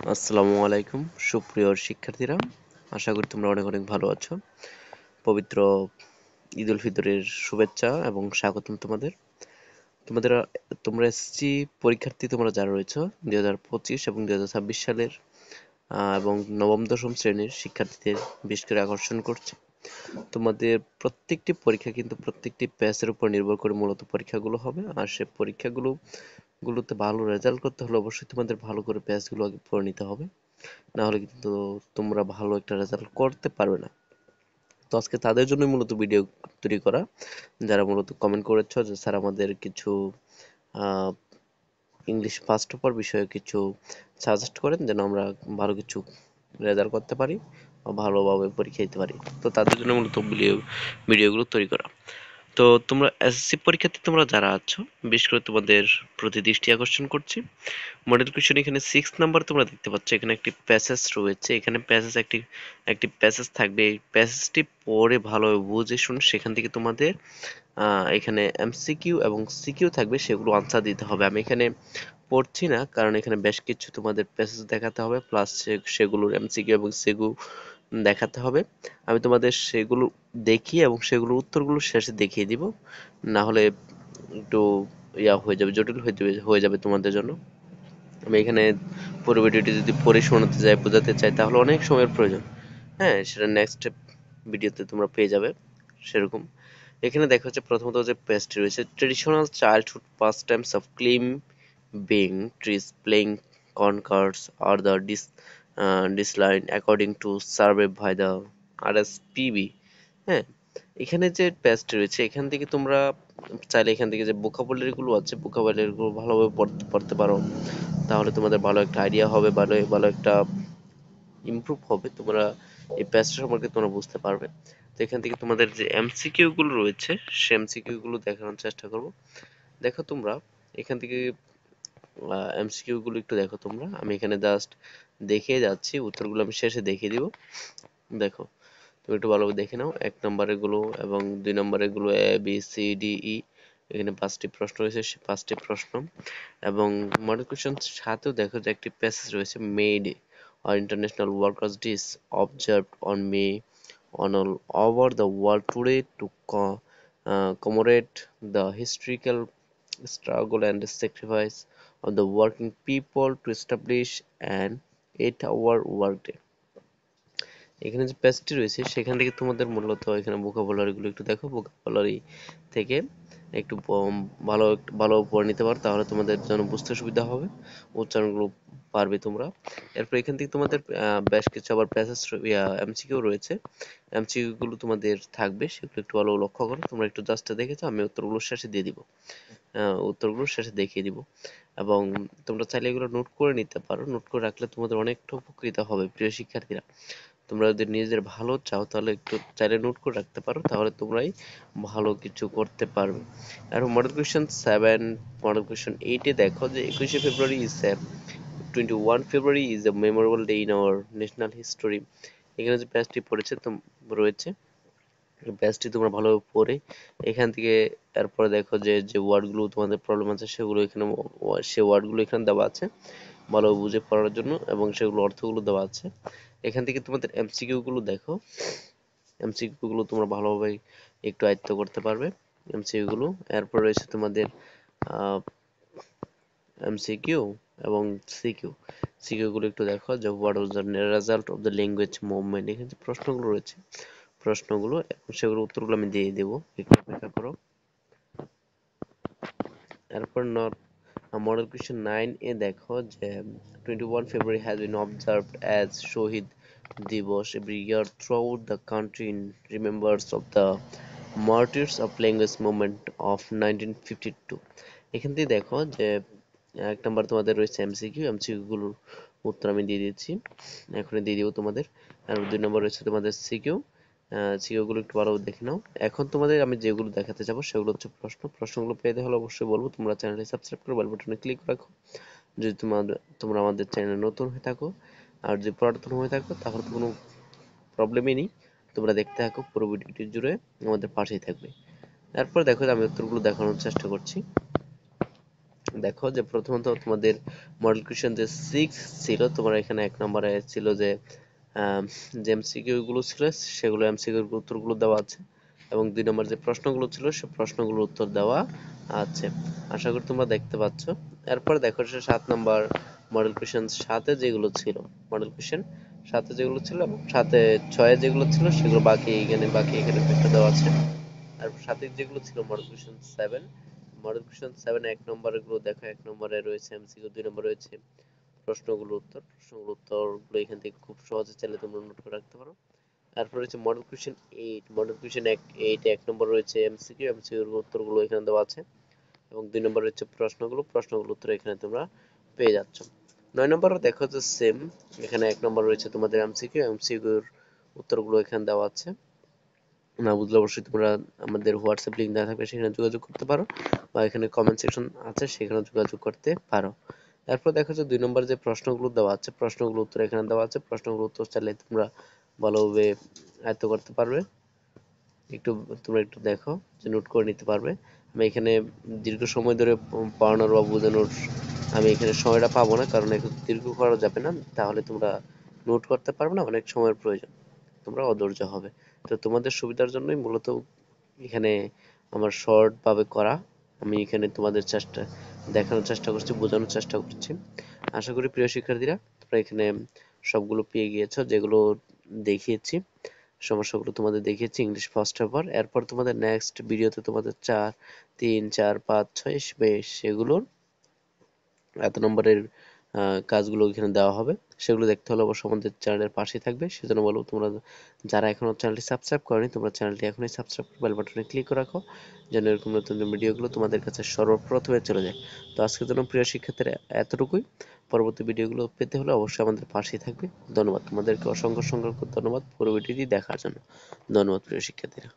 আসসালামু আলাইকুম সুপ্রিয় শিক্ষার্থীরা, আশা করি তোমরা অনেক অনেক ভালো আছো। পবিত্র ঈদ উল ফিতরের শুভেচ্ছা এবং স্বাগতম তোমাদের। তোমাদের তোমরা এসএসসি পরীক্ষার্থী তোমরা যারা রয়েছো 2025 এবং 2026 সালের এবং নবম দশম শ্রেণীর শিক্ষার্থীদের বিশেষ করে আকর্ষণ করছে। তোমাদের প্রত্যেকটি পরীক্ষা কিন্তু প্রত্যেকটি প্যাচের উপর নির্ভর করে মূলত পরীক্ষাগুলো হবে, আর সে পরীক্ষাগুলোতে ভালো রেজাল্ট করতে হলে অবশ্যই তোমাদের ভালো করে প্যাচগুলো আগে পড়ে নিতে হবে, না হলে কিন্তু তোমরা ভালো একটা রেজাল্ট করতে পারবে না। তো আজকে তাদের জন্য মূলত ভিডিও তৈরি করা, যারা মূলত কমেন্ট করেছো যে স্যার আমাদের কিছু আহ, ইংলিশ ফার্স্ট পেপার বিষয়ে কিছু সাজেস্ট করেন যেন আমরা ভালো কিছু রেজাল্ট করতে পারি বা ভালোভাবে পরীক্ষা দিতে পারি। তো তাদের জন্য মূলত ভিডিওগুলো তৈরি করা। তো তোমরা এসএসসি পরীক্ষার্থী তোমরা যারা আছো, বিশেষ করে তোমাদের প্রতি দৃষ্টি আকর্ষণ করছি। মডেল কোয়েশ্চেন এখানে 6 নাম্বার তোমরা দেখতে পাচ্ছ, এখানে একটি প্যাসেজ রয়েছে, এখানে প্যাসেজ একটি একটি প্যাসেজ থাকবে। এই প্যাসেজটি পড়ে ভালোভাবে বুঝে শুনে সেখান থেকে তোমাদের এখানে এমসিকিউ এবং সিকিউ থাকবে, সেগুলো আনসার দিতে হবে। আমি এখানে পড়ছি না কারণ এখানে বেশ কিছু তোমাদের প্যাসেজ দেখাতে হবে, প্লাস সেগুলোর এমসিকিউ এবং সিকিউ দেখাতে হবে। আমি তোমাদের সেগুলো দেখিয়ে এবং সেগুলোর উত্তরগুলো শেষে দেখিয়ে দিব, না হলে একটু হয়ে যাবে, জটিল হয়ে যাবে তোমাদের জন্য। আমি এখানে পুরো ভিডিওটি যদি পড়ে শোনাতে যাই, বোঝাতে চাই, তাহলে অনেক সময়ের প্রয়োজন। হ্যাঁ, সেটা নেক্সট ভিডিওতে তোমরা পেয়ে যাবে সেরকম। এখানে দেখা হচ্ছে প্রথমত যে পেজটি রয়েছে, traditional childhood pass times of climbing trees, playing conkers আর the decline according to survey by the RSPB. হ্যাঁ, এখানে যে পেজটি রয়েছে এখান থেকে তোমরা চাইলে এখান থেকে যে ভোকাবুলারি গুলো আছে ভোকাবুলারি গুলো ভালোভাবে পড়তে পারো, তাহলে তোমাদের ভালো একটা আইডিয়া হবে, ভালো ভালো একটা ইমপ্রুভ হবে। তোমরা এই প্যাচটা সম্পর্কে তোমরা বুঝতে পারবে। তো এখান থেকে তোমাদের যে এমসিকিউ গুলো রয়েছে সে এমসিকিউ গুলো দেখানোর চেষ্টা করব। দেখো তোমরা এখান থেকে এমসিকিউ গুলো একটু দেখো তোমরা, আমি এখানে জাস্ট দেখিয়ে যাচ্ছি, উত্তরগুলো আমি শেষে দেখিয়ে দিব। দেখো তুমি একটু ভালোভাবে দেখে নাও, 1 নম্বরের গুলো এবং 2 নম্বরের গুলো ABCDE। এখানে 5টি প্রশ্ন রয়েছে, সে 5টি প্রশ্ন। এবং মডেল কোয়েশ্চেন সাথেও দেখো যে একটি প্যাসেজ রয়েছে, made or international workers days observed on May on all over the world today to commemorate the historical struggle and sacrifice of the working people to establish an 8-hour workday। এখানে যে পেজটি রয়েছে সেখান থেকে তোমাদের মূলত এখানে ভোকাবুলারি গুলো একটু দেখো, ভোকাবুলারি থেকে একটু ভালো ভালো পড়ে নিতে পারো, তাহলে তোমাদের জন্য বুঝতে সুবিধা হবে, উচ্চারণগুলো পারবে তোমরা। এরপর এখান থেকে তোমাদের বেশ কিছু আবার প্যাসেজ এমসিকিউ রয়েছে, এমসিকিউ গুলো তোমাদের থাকবে, সেগুলো একটু ভালো লক্ষ্য করো। তোমরা একটু জাস্ট দেখেছো, আমি উত্তরগুলো শেষে দিয়ে দিব, উত্তরগুলো শেষে দেখিয়ে দিব। এবং তোমরা চাইলে এগুলো নোট করে নিতে পারো, নোট করে রাখলে তোমাদের অনেকটা উপকৃত হবে প্রিয় শিক্ষার্থীরা। তোমরা যদি নিজেদের ভালো চাও তাহলে একটু চাইলে নোট করে রাখতে পারো, তাহলে তোমরাই ভালো কিছু করতে পারবে। আর মডেল কোয়েশ্চেন 7, মডেল কোয়েশ্চেন 8 দেখো যে 21 February is a memorable day in our national history. এখানে যে প্যাচটি পড়েছে রয়েছে, এই প্যাচটি তোমরা ভালোভাবে পড়ে এখান থেকে এরপরে দেখো যে যে ওয়ার্ডগুলো তোমাদের প্রবলেম আছে সেগুলো এখানে সে ওয়ার্ডগুলো এখানে দেওয়া আছে ভালোভাবে বুঝে পড়ার জন্য, এবং সেগুলো অর্থগুলো দেওয়া আছে। এখান থেকে তোমাদের এমসিকিউ গুলো দেখো, এমসিকিউ গুলো তোমরা ভালোভাবে একটু আয়ত্ত করতে পারবে এমসিকিউ গুলো। এরপর রয়েছে তোমাদের এমসিকিউ এবং সিকিউ। সিকিউ গুলো একটু দেখো যে what was the result of the language movement. এখানে যে প্রশ্নগুলো রয়েছে প্রশ্নগুলো এবং সেগুলোর উত্তরগুলো আমি দিয়ে দেবো, একটু অপেক্ষা করো। এরপর মডেল কোয়েশ্চেন 9 দেখো যে 21 February has been observed as শহীদ দিবস every year throughout the country in remembrance of the martyrs of language movement of 1952। এখান থেকে দেখো যে 1 নম্বর তোমাদের রয়েছে এমসিকিউ, এমসিকিউ গুলোর উত্তর আমি দিয়ে দিচ্ছি, এখনই দিয়ে দিব তোমাদের। আর 2 নম্বর রয়েছে তোমাদের সিকিউ, সিকিউ গুলো একটু ভালো দেখে নাও। এখন তোমাদের আমি যেগুলো দেখাতে যাবো সেগুলো হচ্ছে প্রশ্নগুলো পেতে হলে অবশ্যই বলবো তোমরা চ্যানেলটি সাবস্ক্রাইব করে বেল বাটনে ক্লিক রাখো যদি তোমরা আমাদের চ্যানেলে নতুন হয়ে থাকো। আর যদি পুরাতন হয়ে থাকো তাহলে তো কোনো প্রবলেমই নেই, তোমরা দেখতে থাকো পুরো ভিডিওটি জুড়ে, আমাদের পাশেই থাকবে। এরপর দেখো যে আমি উত্তরগুলো দেখানোর চেষ্টা করছি। দেখো যে প্রথমত তোমাদের মডেল কোশ্চেন যে 6 ছিল, তোমার এখানে 1 নম্বরে ছিল যে যে এমসিকিউ গুলো ছিল সেগুলো এমসিকিউ এর উত্তরগুলো দেওয়া আছে, এবং 2 নম্বর যে প্রশ্নগুলো ছিল সে প্রশ্নগুলোর উত্তর দেওয়া আছে। আশা করি তোমরা দেখতে পাচ্ছ। এরপর দেখো সে 7 নম্বর মডেল কোশ্চেন 7 যেগুলো ছিল, মডেল কোশ্চেন 7 যেগুলো ছিল এবং 6 যেগুলো ছিল সেগুলো বাকি এখানে একটা দেওয়া আছে। আর সাথে যেগুলো ছিল মডেল কোশ্চেন 7, মডেল কোশ্চেন 7 1 নম্বরের গুলো দেখো, 1 নম্বরে রয়েছে এমসিকিউ, 2 নম্বরে রয়েছে প্রশ্নগুলোর উত্তরগুলো এখান থেকে খুব সহজে চাইলে তোমরা নোট করে রাখতে পারো। তারপর হচ্ছে মডেল কোশ্চেন 8, মডেল কোশ্চেন 8 1 নম্বর রয়েছে এমসিকিউ, এমসিকিউ এর উত্তরগুলো এখানে দেওয়া আছে, এবং 2 নম্বরে হচ্ছে প্রশ্নগুলোর উত্তর এখানে তোমরা পেয়ে যাচ্ছ। 9 নম্বরে দেখো যে সেম, এখানে 1 নম্বর রয়েছে তোমাদের এমসিকিউ, এমসিকিউ এর উত্তরগুলো এখানে দেওয়া আছে। না বুঝলে অবশ্যই তোমরা আমাদের হোয়াটসঅ্যাপ লিংক দেওয়া থাকবে, সেখানে যোগাযোগ করতে পারো, বা এখানে কমেন্ট সেকশন আছে সেখানে যোগাযোগ করতে পারো। তারপর দেখো যে 2 নম্বর যে প্রশ্নগুলো দেওয়া আছে, প্রশ্নগুলোর উত্তর এখানে দেওয়া আছে, প্রশ্নগুলোর উত্তর চাইলে তোমরা ভালোভাবে আয়ত্ত করতে পারবে। তোমরা একটু দেখো যে নোট করে নিতে পারবে। আমি এখানে দীর্ঘ সময় ধরে পড়ানোর বা বোঝানোর আমি এখানে সময়টা পাবো না, কারণ একটু দীর্ঘ করা যাবে না, তাহলে তোমরা নোট করতে পারবে না, অনেক সময়ের প্রয়োজন, তোমরা অধৈর্য হবে। তো তোমাদের সুবিধার জন্যই মূলত এখানে আমার শর্ট ভাবে করা, আমি এখানে তোমাদের দেখানোর চেষ্টা করছি, বোঝানোর চেষ্টা করছি। আশা করি প্রিয় শিক্ষার্থীরা তোমরা এখানে সবগুলো পেয়ে গিয়েছো, যেগুলো দেখিয়েছি সমস্যাগুলো তোমাদের দেখিয়েছি ইংলিশ ফার্স্ট পেপার। এরপর তোমাদের নেক্সট ভিডিওতে তোমাদের 4 3 4 5 6 সেগুলোর এত নম্বরের কাজগুলো এখানে দেওয়া হবে, সেগুলো দেখতে হলে অবশ্যই আমাদের চ্যানেলের পাশেই থাকবে। সেজন্য বলবো তোমরা যারা এখনো চ্যানেলটি সাবস্ক্রাইব করনি, তোমরা চ্যানেলটি এখনই সাবস্ক্রাইব করে বেল বাটনে ক্লিক করে রাখো, যেন এরকম নতুন নতুন ভিডিওগুলো তোমাদের কাছে সর্বপ্রথমে চলে যায়। তো আজকের জন্য প্রিয় শিক্ষার্থীরা এতটুকুই। পরবর্তী ভিডিওগুলো পেতে হলে অবশ্যই আমাদের পাশেই থাকবে। ধন্যবাদ তোমাদেরকে, অসংখ্য অসংখ্য ধন্যবাদ পুরো ভিডিওটি দেখার জন্য। ধন্যবাদ প্রিয় শিক্ষার্থীরা।